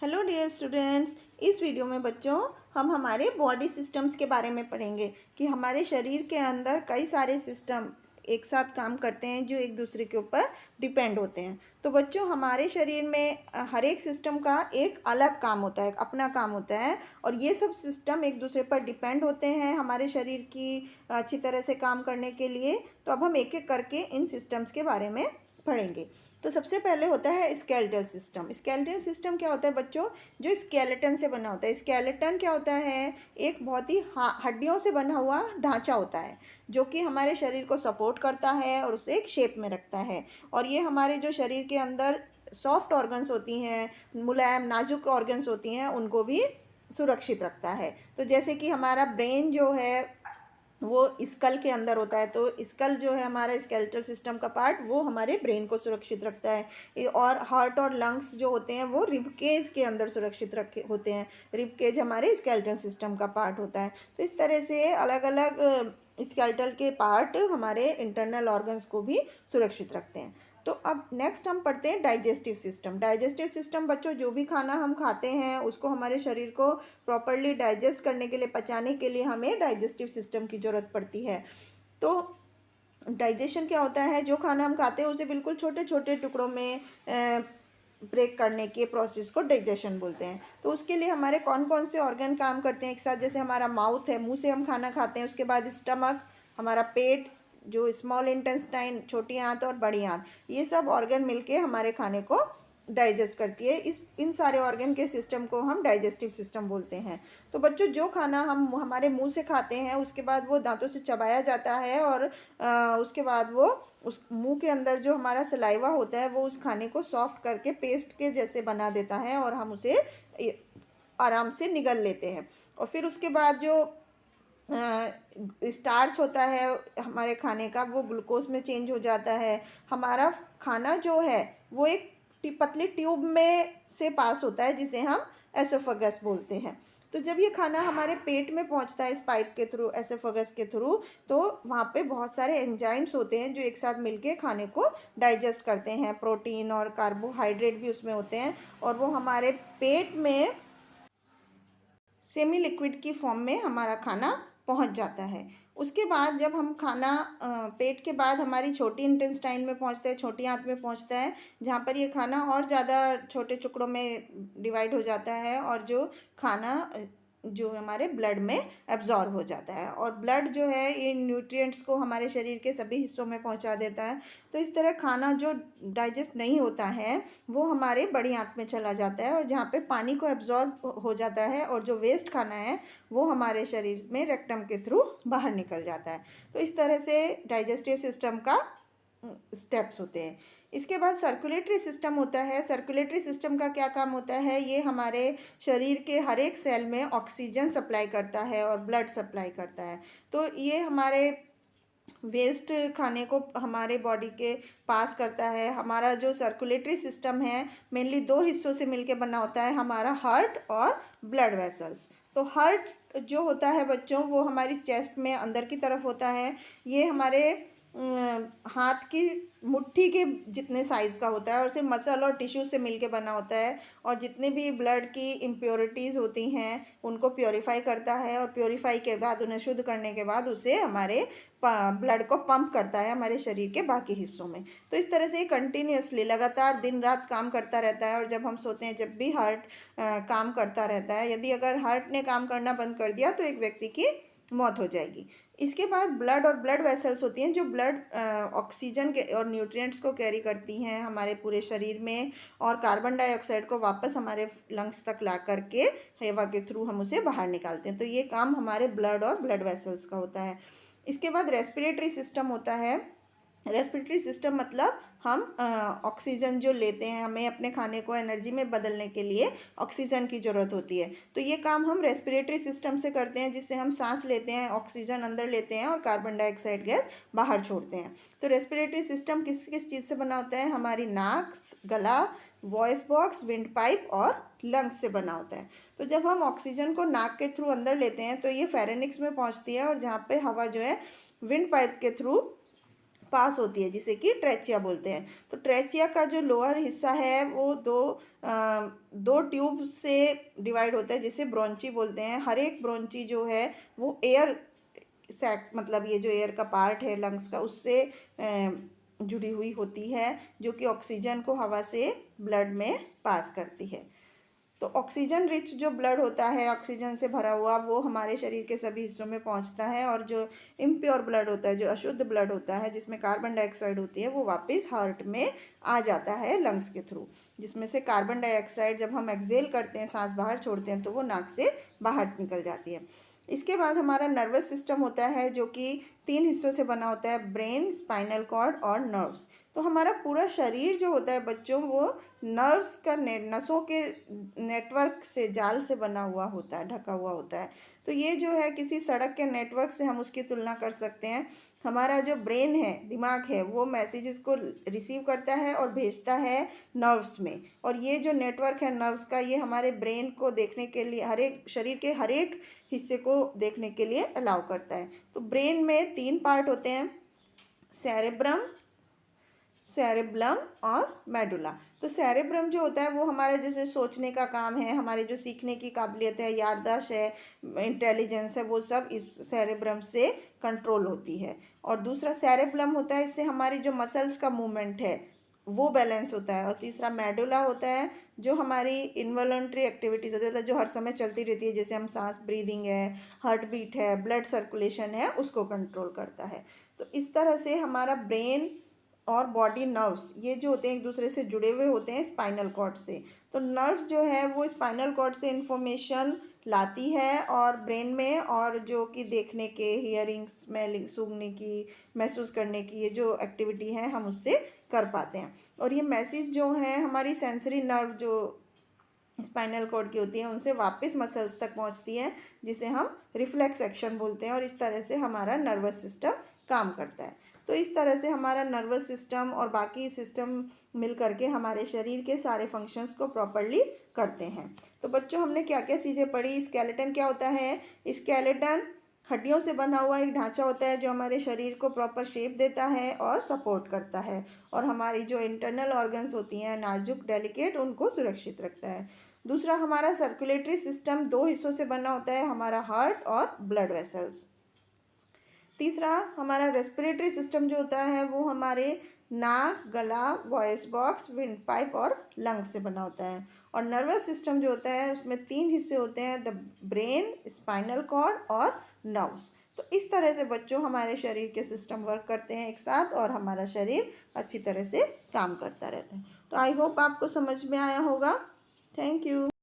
Hello dear students. इस video में बच्चों हम हमारे बॉडी सिस्टम्स के बारे में पढ़ेंगे कि हमारे शरीर के अंदर कई सारे सिस्टम एक साथ काम करते हैं जो एक दूसरे के ऊपर डिपेंड होते हैं। तो बच्चों हमारे शरीर में हर एक सिस्टम का एक अलग काम होता है, एक अपना काम होता है और ये सब सिस्टम एक दूसरे पर डिपेंड होते हैं हमारे शरीर की अच्छी तरह से काम करने के लिए। तो अब हम एक एक करके इन सिस्टम्स के बारे में पढ़ेंगे। तो सबसे पहले होता है स्केलेटल सिस्टम। स्केलेटल सिस्टम क्या होता है बच्चों? जो स्केलेटन से बना होता है। स्केलेटन क्या होता है? एक बहुत ही हड्डियों से बना हुआ ढांचा होता है जो कि हमारे शरीर को सपोर्ट करता है और उसे एक शेप में रखता है। और ये हमारे जो शरीर के अंदर सॉफ्ट ऑर्गन्स होती हैं, मुलायम नाजुक ऑर्गन्स होती हैं, उनको भी सुरक्षित रखता है। तो जैसे कि हमारा ब्रेन जो है वो स्कल के अंदर होता है, तो स्कल जो है हमारा स्केलेटल सिस्टम का पार्ट, वो हमारे ब्रेन को सुरक्षित रखता है। और हार्ट और लंग्स जो होते हैं वो रिबकेज के अंदर सुरक्षित रखे होते हैं। रिबकेज हमारे स्केलेटल सिस्टम का पार्ट होता है। तो इस तरह से अलग अलग स्केलेटल के पार्ट हमारे इंटरनल ऑर्गन्स को भी सुरक्षित रखते हैं। तो अब नेक्स्ट हम पढ़ते हैं डाइजेस्टिव सिस्टम। डाइजेस्टिव सिस्टम बच्चों, जो भी खाना हम खाते हैं उसको हमारे शरीर को प्रॉपरली डाइजेस्ट करने के लिए, पचाने के लिए हमें डाइजेस्टिव सिस्टम की ज़रूरत पड़ती है। तो डाइजेशन क्या होता है? जो खाना हम खाते हैं उसे बिल्कुल छोटे छोटे टुकड़ों में ब्रेक करने के प्रोसेस को डाइजेशन बोलते हैं। तो उसके लिए हमारे कौन कौन से ऑर्गन काम करते हैं एक साथ? जैसे हमारा माउथ है, मुंह से हम खाना खाते हैं। उसके बाद स्टमक, हमारा पेट, जो स्मॉल इंटेस्टाइन, छोटी आंत और बड़ी आंत, ये सब ऑर्गन मिलके हमारे खाने को डाइजेस्ट करती है। इन सारे ऑर्गन के सिस्टम को हम डाइजेस्टिव सिस्टम बोलते हैं। तो बच्चों, जो खाना हम हमारे मुंह से खाते हैं उसके बाद वो दांतों से चबाया जाता है और उसके बाद वो उस मुंह के अंदर जो हमारा सलाइवा होता है वो उस खाने को सॉफ्ट करके पेस्ट के जैसे बना देता है और हम उसे आराम से निगल लेते हैं। और फिर उसके बाद जो स्टार्च होता है हमारे खाने का, वो ग्लूकोज में चेंज हो जाता है। हमारा खाना जो है वो एक पतली ट्यूब में से पास होता है जिसे हम एसोफेगस बोलते हैं। तो जब ये खाना हमारे पेट में पहुंचता है इस पाइप के थ्रू, एसोफेगस के थ्रू, तो वहाँ पे बहुत सारे एंजाइम्स होते हैं जो एक साथ मिलके खाने को डाइजेस्ट करते हैं। प्रोटीन और कार्बोहाइड्रेट भी उसमें होते हैं और वो हमारे पेट में सेमी लिक्विड की फॉर्म में हमारा खाना पहुंच जाता है। उसके बाद जब हम खाना पेट के बाद हमारी छोटी इंटेस्टाइन में पहुंचता है, छोटी आंत में पहुंचता है, जहाँ पर ये खाना और ज़्यादा छोटे टुकड़ों में डिवाइड हो जाता है और जो खाना जो हमारे ब्लड में एब्जॉर्ब हो जाता है। और ब्लड जो है ये न्यूट्रिएंट्स को हमारे शरीर के सभी हिस्सों में पहुंचा देता है। तो इस तरह खाना जो डाइजेस्ट नहीं होता है वो हमारे बड़ी आंत में चला जाता है और जहाँ पे पानी को एब्जॉर्ब हो जाता है, और जो वेस्ट खाना है वो हमारे शरीर में रेक्टम के थ्रू बाहर निकल जाता है। तो इस तरह से डाइजेस्टिव सिस्टम का स्टेप्स होते हैं। इसके बाद सर्कुलेटरी सिस्टम होता है। सर्कुलेटरी सिस्टम का क्या काम होता है? ये हमारे शरीर के हर एक सेल में ऑक्सीजन सप्लाई करता है और ब्लड सप्लाई करता है। तो ये हमारे वेस्ट खाने को हमारे बॉडी के पास करता है। हमारा जो सर्कुलेटरी सिस्टम है मेनली दो हिस्सों से मिलके बना होता है, हमारा हार्ट और ब्लड वेसल्स। तो हार्ट जो होता है बच्चों वो हमारी चेस्ट में अंदर की तरफ होता है। ये हमारे हाथ की मुट्ठी के जितने साइज़ का होता है और सिर्फ मसल और टिश्यू से मिलके बना होता है। और जितने भी ब्लड की इम्प्योरिटीज़ होती हैं उनको प्योरीफाई करता है और प्योरीफाई के बाद उन्हें शुद्ध करने के बाद उसे हमारे ब्लड को पंप करता है हमारे शरीर के बाकी हिस्सों में। तो इस तरह से ये कंटिन्यूसली लगातार दिन रात काम करता रहता है। और जब हम सोते हैं जब भी हार्ट काम करता रहता है। यदि अगर हार्ट ने काम करना बंद कर दिया तो एक व्यक्ति की मौत हो जाएगी। इसके बाद ब्लड और ब्लड वेसल्स होती हैं जो ब्लड ऑक्सीजन के और न्यूट्रिएंट्स को कैरी करती हैं हमारे पूरे शरीर में और कार्बन डाइऑक्साइड को वापस हमारे लंग्स तक ला करके हवा के थ्रू हम उसे बाहर निकालते हैं। तो ये काम हमारे ब्लड और ब्लड वेसल्स का होता है। इसके बाद रेस्पिरेटरी सिस्टम होता है। रेस्पिरेटरी सिस्टम मतलब हम ऑक्सीजन जो लेते हैं, हमें अपने खाने को एनर्जी में बदलने के लिए ऑक्सीजन की ज़रूरत होती है। तो ये काम हम रेस्पिरेटरी सिस्टम से करते हैं जिससे हम सांस लेते हैं, ऑक्सीजन अंदर लेते हैं और कार्बन डाइऑक्साइड गैस बाहर छोड़ते हैं। तो रेस्पिरेटरी सिस्टम किस किस चीज़ से बना होता है? हमारी नाक, गला, वॉइस बॉक्स, विंड पाइप और लंग्स से बना होता है। तो जब हम ऑक्सीजन को नाक के थ्रू अंदर लेते हैं तो ये फेरेनिक्स में पहुंचती है और जहाँ पे हवा जो है विंड पाइप के थ्रू पास होती है, जिसे कि ट्रेचिया बोलते हैं। तो ट्रेचिया का जो लोअर हिस्सा है वो दो ट्यूब से डिवाइड होता है, जिसे ब्रोंची बोलते हैं। हर एक ब्रोंची जो है वो एयर सैक, मतलब ये जो एयर का पार्ट है लंग्स का, उससे जुड़ी हुई होती है, जो कि ऑक्सीजन को हवा से ब्लड में पास करती है। तो ऑक्सीजन रिच जो ब्लड होता है, ऑक्सीजन से भरा हुआ, वो हमारे शरीर के सभी हिस्सों में पहुंचता है, और जो इम्प्योर ब्लड होता है, जो अशुद्ध ब्लड होता है, जिसमें कार्बन डाइऑक्साइड होती है, वो वापस हार्ट में आ जाता है लंग्स के थ्रू, जिसमें से कार्बन डाइऑक्साइड जब हम एक्सेल करते हैं, सांस बाहर छोड़ते हैं, तो वो नाक से बाहर निकल जाती है। इसके बाद हमारा नर्वस सिस्टम होता है, जो कि 3 हिस्सों से बना होता है, ब्रेन, स्पाइनल कॉर्ड और नर्व्स। तो हमारा पूरा शरीर जो होता है बच्चों, वो नर्व्स का नसों के नेटवर्क से, जाल से बना हुआ होता है, ढका हुआ होता है। तो ये जो है किसी सड़क के नेटवर्क से हम उसकी तुलना कर सकते हैं। हमारा जो ब्रेन है, दिमाग है, वो मैसेजेस को रिसीव करता है और भेजता है नर्व्स में, और ये जो नेटवर्क है नर्व्स का, ये हमारे ब्रेन को देखने के लिए, हर एक शरीर के हर एक हिस्से को देखने के लिए अलाउ करता है। तो ब्रेन में 3 पार्ट होते हैं, सेरेब्रम, सेरेब्लम और मेडुला। तो सेरेब्रम जो होता है वो हमारा जैसे सोचने का काम है, हमारे जो सीखने की काबिलियत है, याददाश्त है, इंटेलिजेंस है, वो सब इस सेरेब्रम से कंट्रोल होती है। और दूसरा सेरेब्लम होता है, इससे हमारी जो मसल्स का मूवमेंट है वो बैलेंस होता है। और तीसरा मेडुला होता है, जो हमारी इनवॉलंटरी एक्टिविटीज़ होती है, मतलब जो हर समय चलती रहती है, जैसे हम सांस, ब्रीदिंग है, हार्ट बीट है, ब्लड सर्कुलेशन है, उसको कंट्रोल करता है। तो इस तरह से हमारा ब्रेन और बॉडी नर्व्स, ये जो होते हैं एक दूसरे से जुड़े हुए होते हैं स्पाइनल कॉर्ड से। तो नर्व्स जो है वो स्पाइनल कॉर्ड से इंफॉर्मेशन लाती है और ब्रेन में, और जो कि देखने के, हियरिंग, स्मेलिंग, सूंघने की, महसूस करने की, ये जो एक्टिविटी है हम उससे कर पाते हैं। और ये मैसेज जो है हमारी सेंसरी नर्व जो स्पाइनल कॉर्ड की होती है, उनसे वापस मसल्स तक पहुंचती है, जिसे हम रिफ्लेक्स एक्शन बोलते हैं। और इस तरह से हमारा नर्वस सिस्टम काम करता है। तो इस तरह से हमारा नर्वस सिस्टम और बाकी सिस्टम मिल करके हमारे शरीर के सारे फंक्शंस को प्रॉपर्ली करते हैं। तो बच्चों, हमने क्या क्या चीज़ें पढ़ी। स्केलेटन क्या होता है? स्केलेटन हड्डियों से बना हुआ एक ढांचा होता है, जो हमारे शरीर को प्रॉपर शेप देता है और सपोर्ट करता है, और हमारी जो इंटरनल ऑर्गन्स होती हैं, नाजुक, डेलिकेट, उनको सुरक्षित रखता है। दूसरा, हमारा सर्कुलेटरी सिस्टम 2 हिस्सों से बना होता है, हमारा हार्ट और ब्लड वेसल्स। तीसरा, हमारा रेस्पिरेटरी सिस्टम जो होता है वो हमारे नाक, गला, वॉइस बॉक्स, विंड पाइप और लंग्स से बना होता है। और नर्वस सिस्टम जो होता है उसमें 3 हिस्से होते हैं, द ब्रेन, स्पाइनल कॉर्ड और नर्व्स। तो इस तरह से बच्चों हमारे शरीर के सिस्टम वर्क करते हैं एक साथ, और हमारा शरीर अच्छी तरह से काम करता रहता है। तो आई होप आपको समझ में आया होगा। Thank you.